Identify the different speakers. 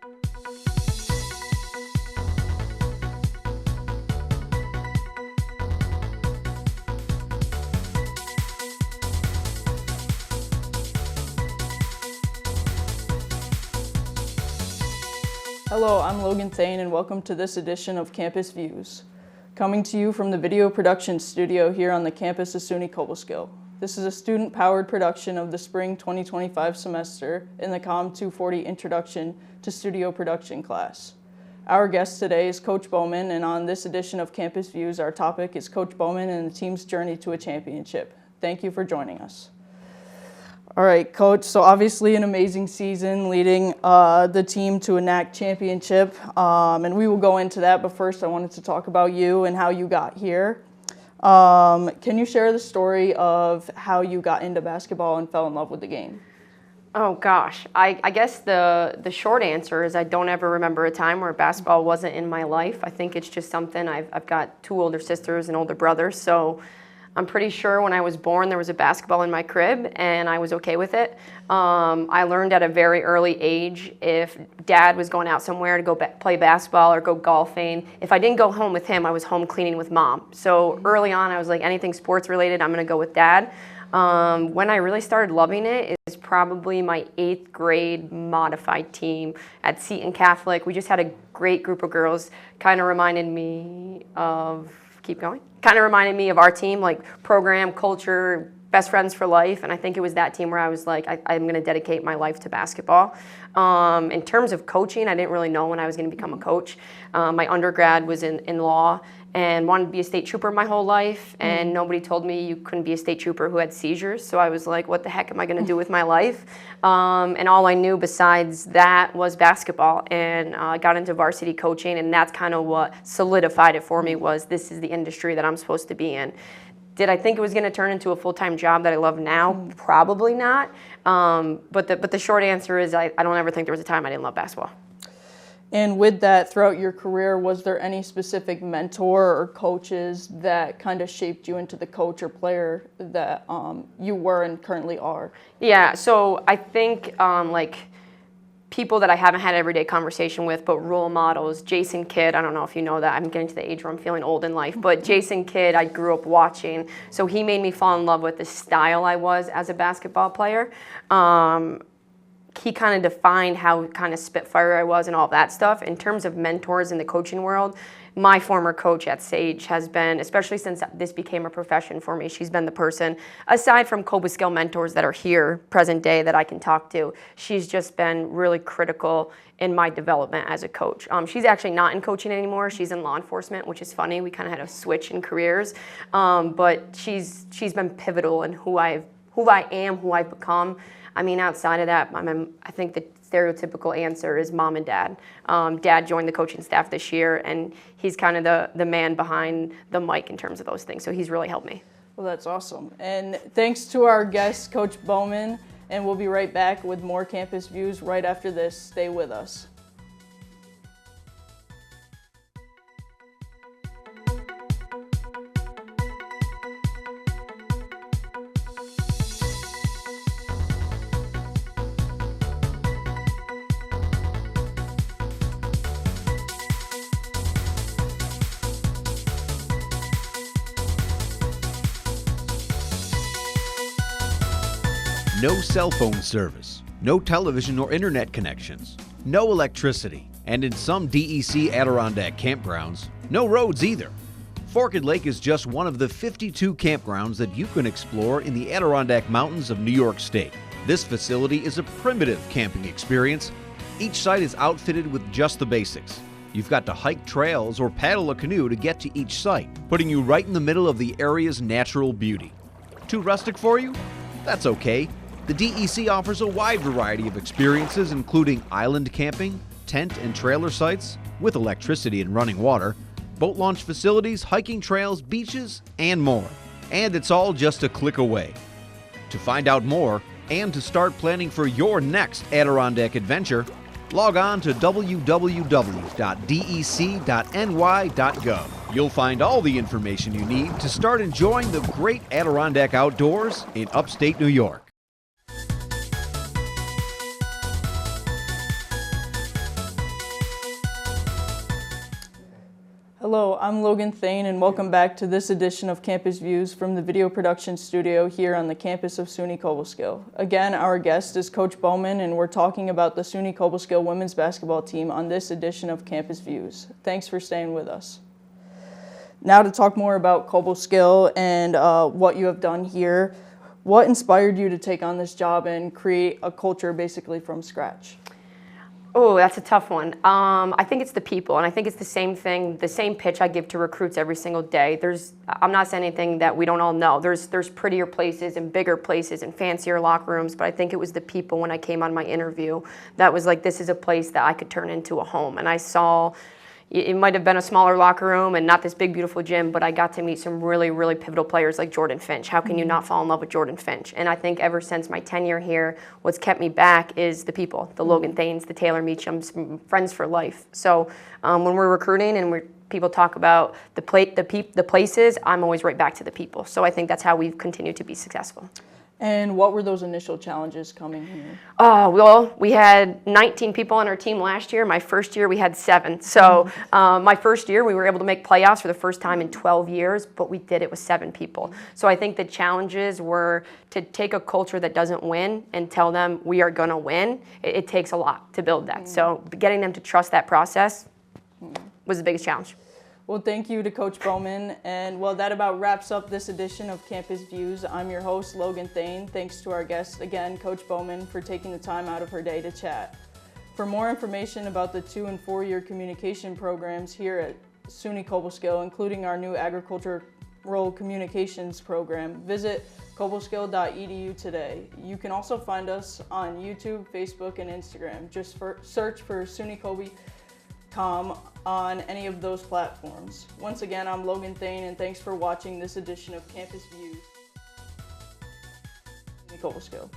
Speaker 1: Hello, I'm Logan Thayne and welcome to this edition of Campus Views. Coming to you from the video production studio here on the campus of SUNY Cobleskill. This is a student-powered production of the spring 2025 semester in the COMM 240 Introduction to Studio Production class. Our guest today is Coach Bowman, and on this edition of Campus Views, our topic is Coach Bowman and the team's journey to a championship. Thank you for joining us. All right, Coach, so obviously an amazing season leading the team to a NAC championship, and we will go into that, but first I wanted to talk about you and how you got here. Can you share the story of how you got into basketball and fell in love with the game?
Speaker 2: Oh gosh, I guess the short answer is I don't ever remember a time where basketball wasn't in my life. I think it's just something, I've got two older sisters and older brothers, so I'm pretty sure when I was born there was a basketball in my crib and I was okay with it. I learned at a very early age if Dad was going out somewhere to go play basketball or go golfing. If I didn't go home with him, I was home cleaning with Mom. So early on I was like, anything sports related, I'm going to go with Dad. When I really started loving it is probably my 8th grade modified team at Seton Catholic. We just had a great group of girls, kind of reminded me of our team, like program, culture, best friends for life, and I think it was that team where I was like, I'm going to dedicate my life to basketball. In terms of coaching, I didn't really know when I was going to become a coach. My undergrad was in law and wanted to be a state trooper my whole life, and nobody told me you couldn't be a state trooper who had seizures, so I was like, what the heck am I going to do with my life? And all I knew besides that was basketball, and I got into varsity coaching, and that's kind of what solidified it for me, was this is the industry that I'm supposed to be in. Did I think it was going to turn into a full-time job that I love now? Probably not. But the short answer is I don't ever think there was a time I didn't love basketball.
Speaker 1: And with that, throughout your career, was there any specific mentor or coaches that kind of shaped you into the coach or player that you were and currently are? Yeah, so I think like people that I haven't had everyday conversation with, but role models, Jason Kidd, I don't know if you know that, I'm getting to the age where I'm feeling old in life, but Jason Kidd, I grew up watching, so he made me fall in love with the style I was as a basketball player. He kind of defined how kind of spitfire I was and all that stuff. In terms of mentors in the coaching world, my former coach at Sage has been, especially since this became a profession for me, she's been the person, aside from Cobleskill mentors that are here present day that I can talk to, she's just been really critical in my development as a coach. She's actually not in coaching anymore. She's in law enforcement, which is funny. We kind of had a switch in careers, but she's been pivotal in who I am, who I've become. I mean, outside of that, I think the stereotypical answer is Mom and Dad. Dad joined the coaching staff this year, and he's kind of the man behind the mic in terms of those things, so he's really helped me. Well, that's awesome. And thanks to our guest, Coach Bowman, and we'll be right back with more Campus Views right after this. Stay with us.
Speaker 3: No cell phone service, no television or internet connections, no electricity, and in some DEC Adirondack campgrounds, no roads either. Forked Lake is just one of the 52 campgrounds that you can explore in the Adirondack Mountains of New York State. This facility is a primitive camping experience. Each site is outfitted with just the basics. You've got to hike trails or paddle a canoe to get to each site, putting you right in the middle of the area's natural beauty. Too rustic for you? That's okay. The DEC offers a wide variety of experiences, including island camping, tent and trailer sites with electricity and running water, boat launch facilities, hiking trails, beaches, and more. And it's all just a click away. To find out more and to start planning for your next Adirondack adventure, log on to www.dec.ny.gov. You'll find all the information you need to start enjoying the great Adirondack outdoors in upstate New York.
Speaker 4: Hello, I'm Logan Thayne, and welcome back to this edition of Campus Views from the video production studio here on the campus of SUNY Cobleskill. Again, our guest is Coach Bowman, and we're talking about the SUNY Cobleskill women's basketball team on this edition of Campus Views. Thanks for staying with us. Now to talk more about Cobleskill and what you have done here, what inspired you to take on this job and create a culture basically from scratch?
Speaker 1: Oh, that's a tough one. I think it's the people, and I think it's the same thing, the same pitch I give to recruits every single day. I'm not saying anything that we don't all know. There's prettier places and bigger places and fancier locker rooms, but I think it was the people when I came on my interview that was like, this is a place that I could turn into a home. And I saw, it might have been a smaller locker room and not this big, beautiful gym, but I got to meet some really, really pivotal players like Jordan Finch. How can you not fall in love with Jordan Finch? And I think ever since my tenure here, what's kept me back is the people, the Logan Thaynes, the Taylor Meachams, friends for life. So when we're recruiting and people talk about the places, I'm always right back to the people. So I think that's how we've continued to be successful.
Speaker 4: And what were those initial challenges coming here?
Speaker 1: Well, we had 19 people on our team last year. My first year, we had 7. So my first year, we were able to make playoffs for the first time in 12 years, but we did it with 7 people. So I think the challenges were to take a culture that doesn't win and tell them we are going to win. It takes a lot to build that. So getting them to trust that process was the biggest challenge.
Speaker 4: Well, thank you to Coach Bowman, and well, that about wraps up this edition of Campus Views. I'm your host, Logan Thayne. Thanks to our guest, again, Coach Bowman, for taking the time out of her day to chat. For more information about the 2- and 4-year communication programs here at SUNY Cobleskill, including our new agricultural communications program, visit cobleskill.edu today. You can also find us on YouTube, Facebook, and Instagram. Just search for SUNYCobyComm on any of those platforms. Once again, I'm Logan Thayne, and thanks for watching this edition of Campus Views in Cobleskill.